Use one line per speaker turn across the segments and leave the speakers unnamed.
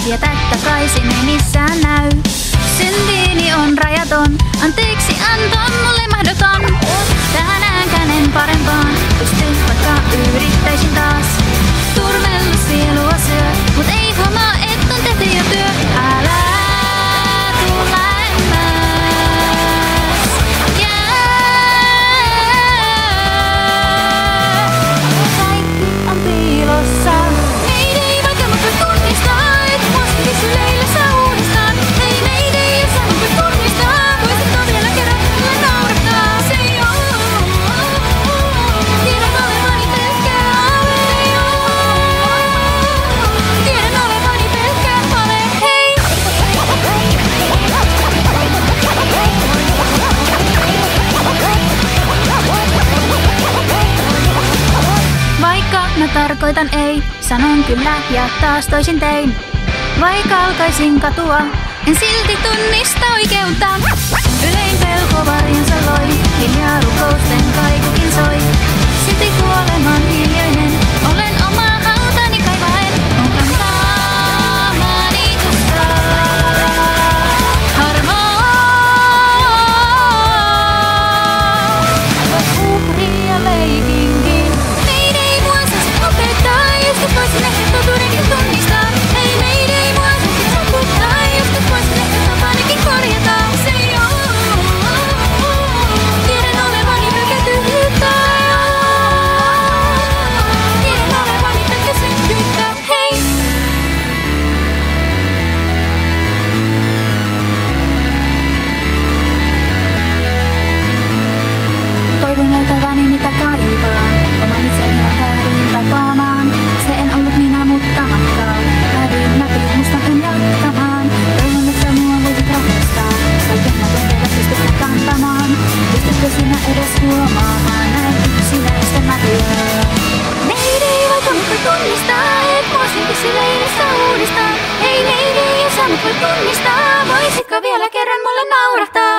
ja tättä kai sinne missään näy. Syntiini on rajaton, anteeksi anto mulle mahdoton. Tänäänkään en parempaan pysty, vaikka yrittäisin taas. Turmellu sielua syö, mut ei huomaa, et on tehty jo työ. Älä tuu lähemmäs, kaikki on piilossa. Mayday, vaikka mut voi tunnistaa, et muastikin syleillässä uudestaan. Hei mayday, jos sä mut voi tunnistaa, voisitko vielä kerran mulle naurattaa? Say oh, tiedän olevani pelkkää ave. Tiedän olevani pelkkää vale, hei. Vaikka mä tarkoitan ei, sanon kyllä ja taas toisin tein. Vaikka alkaisin katua, en silti tunnista oikeutta. Ylein pelko varjonsa loi, hiljaa rukousten kaikukin soi. Silti kuoleman hiljainen, olen oma hautani kaivaen. On kantaamani tuskaa, harmaa. Uhri ja leikinkin. Mayday, mua saisit opettaa, joskus voisin ehkä totuudenkin tunnistaa. Hei mayday, mua saisit saputtaa, joskus voisin ehkä tapanikin korjata. Say oh, tiedän olevani pelkkä tyhjyyttä. Tiedän olevani pelkkä synkkyyttä, hei. Toivon löytäväni mitä kaipaan, oman itseni on väärin tapaamaan. Se en ollut minä, mutta matkaa. Kävin läpi, musta en jatkamaan. Toivon, että mua voisit rakastaa. Kaiken mä tunteella pystytkö kantamaan. Pystytkö sinä edes huomaamaan? Näin yksinäistä mäkyä. Mayday, vaikka mut voi tunnistaa, et mua silti syleilessä uudestaan. Hei mayday, jos sä mut voi tunnistaa, voisitko vielä kerran mulle naurahtaa?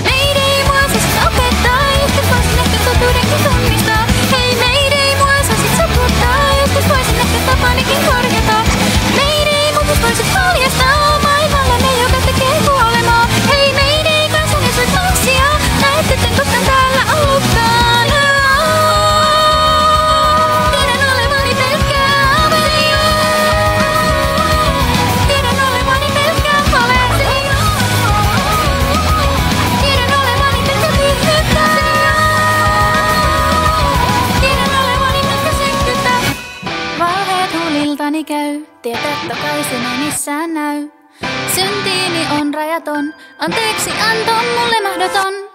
Mayday, mua saisit opettaa, joskus voisin ehkä totuudenkin tunnistaa. Hei mayday, mua saisit saputtaa, joskus voisin ehkä tapanikin korjata. Mayday, mut voisit paljastaa maailmallamme, joka tekee kuolemaa. Hei mayday, kansan jos voit lanksia, näet etten koskaan täällä ollutkaan. Tiedän olevani pelkkää ave. Tiedän olevani pelkkää vale. Tiedän olevani pelkkä tyhjyyttä. Tiedän olevani pelkkä synkkyyttä. Valheet huuliltani käy, tiedät totta kai sen ei missään näy. Syntiini on rajaton, anteeksi anto mulle mahdoton.